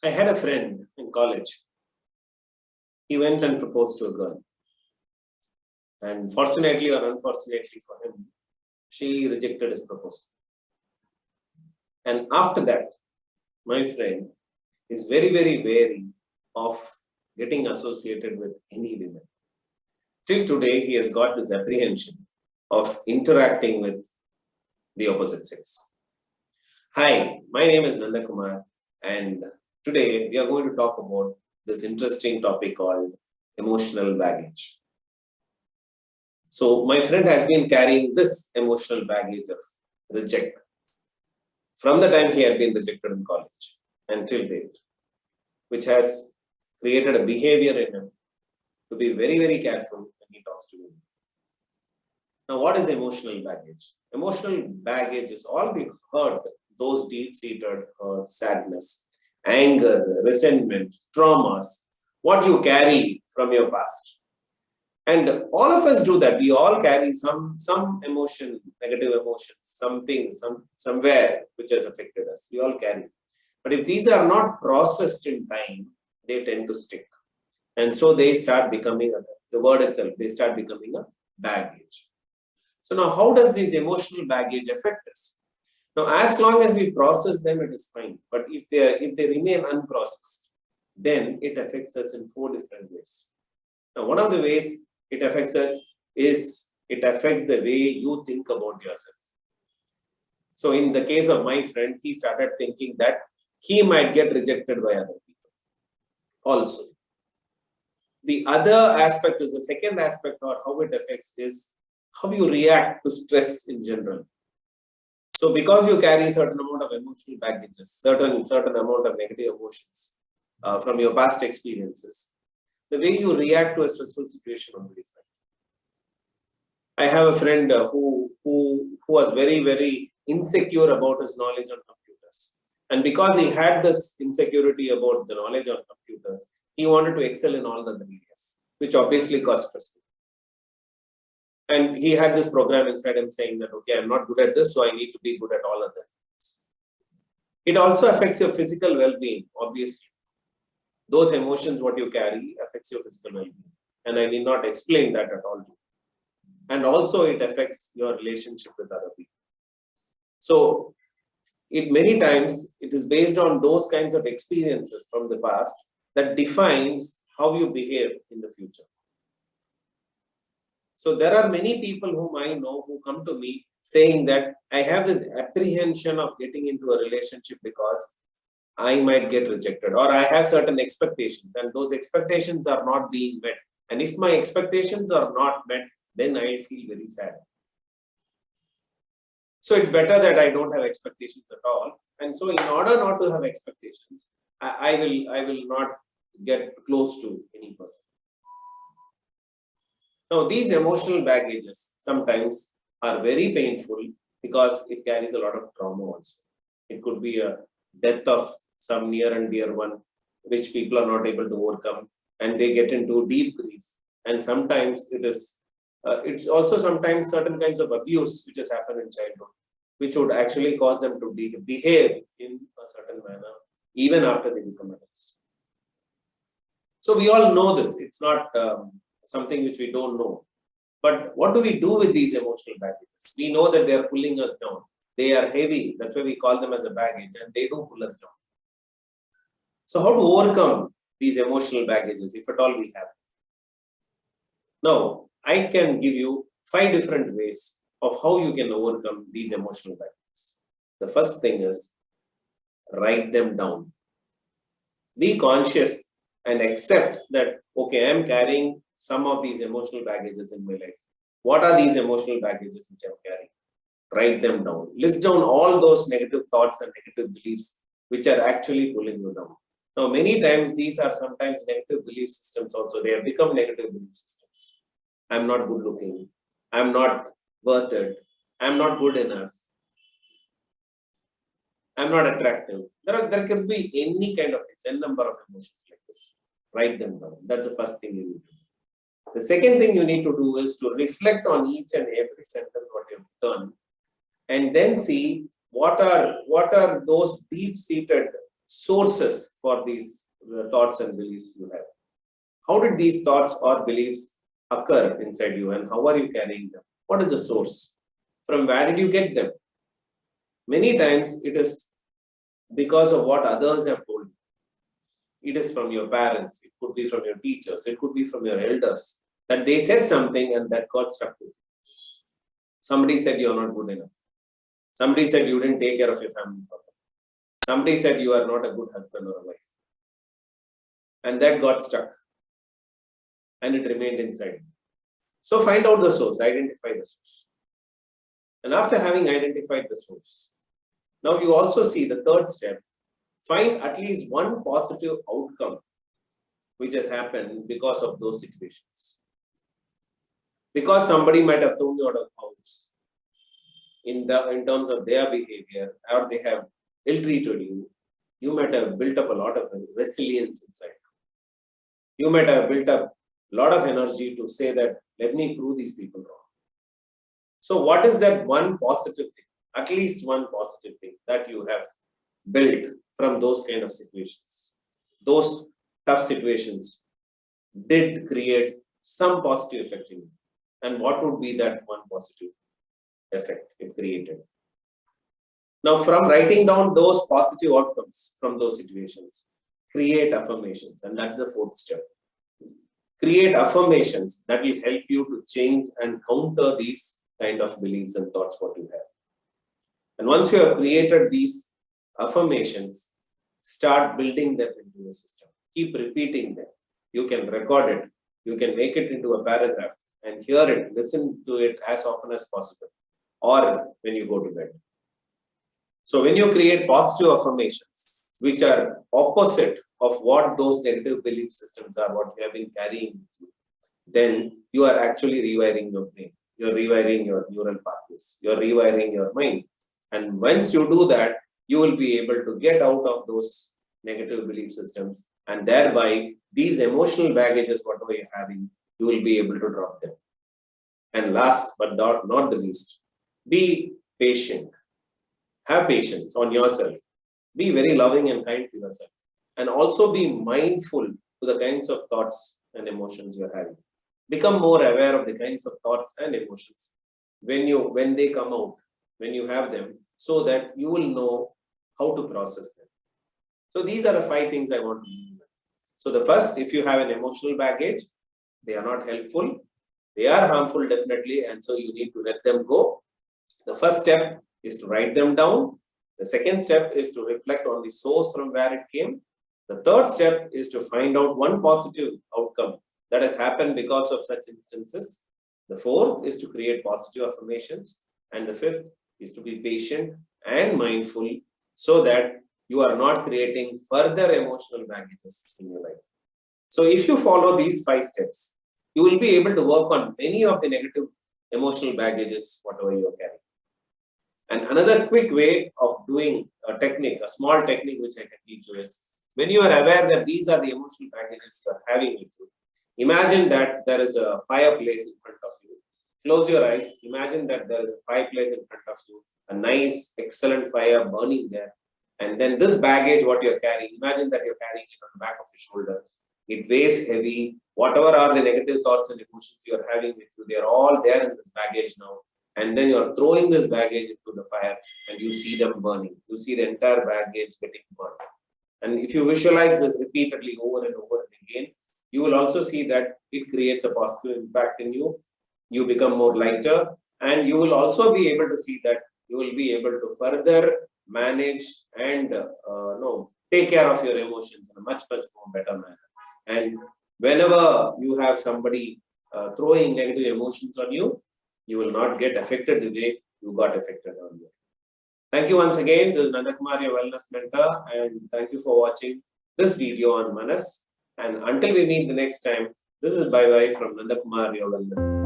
I had a friend in college. He went and proposed to a girl. And fortunately or unfortunately for him, she rejected his proposal. And after that, my friend is very, very wary of getting associated with any women. Till today, he has got this apprehension of interacting with the opposite sex. Hi, my name is Nanda Kumar, and today we are going to talk about this interesting topic called emotional baggage. So, my friend has been carrying this emotional baggage of rejection from the time he had been rejected in college until date, which has created a behavior in him to be very, very careful when he talks to women. Now, what is emotional baggage? Emotional baggage is all the hurt, those deep-seated hurt, sadness, anger, resentment, traumas, what you carry from your past. And all of us do that. We all carry some emotion, negative emotions, something, somewhere which has affected us. We all carry. But if these are not processed in time, they tend to stick. And so they start becoming, the word itself, they start becoming a baggage. So now how does this emotional baggage affect us? Now, as long as we process them, it is fine. But if they remain unprocessed, then it affects us in 4 different ways. Now, one of the ways it affects us is it affects the way you think about yourself. So in the case of my friend, he started thinking that he might get rejected by other people also. The other aspect is the second aspect, or how it affects is how you react to stress in general. So because you carry a certain amount of emotional baggages, certain amount of negative emotions from your past experiences, the way you react to a stressful situation will be different. I have a friend who was very, very insecure about his knowledge on computers. And because he had this insecurity about the knowledge on computers, he wanted to excel in all the other areas, which obviously caused stress. And he had this program inside him saying that, okay, I'm not good at this, so I need to be good at all other things. It also affects your physical well-being, obviously. Those emotions, what you carry, affects your physical well-being. And I need not explain that at all. And also it affects your relationship with other people. So many times it is based on those kinds of experiences from the past that defines how you behave in the future. So there are many people whom I know who come to me saying that I have this apprehension of getting into a relationship because I might get rejected, or I have certain expectations and those expectations are not being met. And if my expectations are not met, then I feel very sad. So it's better that I don't have expectations at all. And so in order not to have expectations, I will not get close to any person. Now, these emotional baggages sometimes are very painful because it carries a lot of trauma also. It could be a death of some near and dear one, which people are not able to overcome, and they get into deep grief. And sometimes it's also sometimes certain kinds of abuse which has happened in childhood, which would actually cause them to behave in a certain manner, even after they become adults. So we all know this. It's not something which we don't know. But what do we do with these emotional baggages? We know that they are pulling us down. They are heavy. That's why we call them as a baggage, and they do pull us down. So how to overcome these emotional baggages, if at all we have? Now, I can give you 5 different ways of how you can overcome these emotional baggages. The first thing is write them down. Be conscious and accept that, okay, I am carrying some of these emotional baggages in my life. What are these emotional baggages which I'm carrying? Write them down. List down all those negative thoughts and negative beliefs which are actually pulling you down. Now, many times these are sometimes negative belief systems also. They have become negative belief systems. I'm not good looking. I'm not worth it. I'm not good enough. I'm not attractive. There can be any kind of things, n number of emotions like this. Write them down. That's the first thing you need to do. The second thing you need to do is to reflect on each and every sentence what you've done, and then see what are those deep-seated sources for these thoughts and beliefs you have. How did these thoughts or beliefs occur inside you, and how are you carrying them? What is the source? From where did you get them? Many times it is because of what others have told you. It is from your parents, it could be from your teachers, it could be from your elders, that they said something and that got stuck with you. Somebody said you are not good enough. Somebody said you didn't take care of your family properly. Somebody said you are not a good husband or a wife. And that got stuck. And it remained inside you. So find out the source, identify the source. And after having identified the source, now you also see the third step. Find at least one positive outcome which has happened because of those situations. Because somebody might have thrown you out of the house in terms of their behavior, or they have ill-treated you, you might have built up a lot of resilience inside. You might have built up a lot of energy to say that, let me prove these people wrong. So what is that one positive thing, at least one positive thing that you have built from those kind of situations? Those tough situations did create some positive effect in you. And what would be that one positive effect it created? Now, from writing down those positive outcomes from those situations, create affirmations. And that's the fourth step. Create affirmations that will help you to change and counter these kind of beliefs and thoughts what you have. And once you have created these affirmations, start building them into your system. Keep repeating them. You can record it. You can make it into a paragraph and hear it, listen to it as often as possible, or when you go to bed. So when you create positive affirmations, which are opposite of what those negative belief systems are, what you have been carrying with you, then you are actually rewiring your brain. You're rewiring your neural pathways. You're rewiring your mind. And once you do that, you will be able to get out of those negative belief systems, and thereby these emotional baggages, whatever you're having, you will be able to drop them. And last but not the least, be patient. Have patience on yourself. Be very loving and kind to yourself. And also be mindful to the kinds of thoughts and emotions you're having. Become more aware of the kinds of thoughts and emotions when they come out, when you have them, so that you will know how to process them. So these are the 5 things I want to leave with. So the first, if you have an emotional baggage, they are not helpful. They are harmful, definitely, and so you need to let them go. The first step is to write them down. The second step is to reflect on the source from where it came. The third step is to find out one positive outcome that has happened because of such instances. The fourth is to create positive affirmations. And the fifth is to be patient and mindful so that you are not creating further emotional baggages in your life. So if you follow these 5 steps, you will be able to work on many of the negative emotional baggages, whatever you are carrying. And another quick way of doing a technique, a small technique which I can teach you is, when you are aware that these are the emotional baggages you are having with you, imagine that there is a fireplace in front of you. Close your eyes. Imagine that there is a fireplace in front of you, a nice, excellent fire burning there. And then this baggage, what you're carrying, imagine that you're carrying it on the back of your shoulder. It weighs heavy. Whatever are the negative thoughts and emotions you're having with you, they're all there in this baggage now. And then you're throwing this baggage into the fire and you see them burning. You see the entire baggage getting burned. And if you visualize this repeatedly over and over and again, you will also see that it creates a positive impact in you. You become more lighter, and you will also be able to see that you will be able to further manage and take care of your emotions in a much, much more better manner. And whenever you have somebody throwing negative emotions on you, you will not get affected the way you got affected earlier. Thank you once again. This is Nandakumar, your wellness mentor, and thank you for watching this video on Manas. And until we meet the next time, this is bye-bye from Nandakumar, your wellness mentor.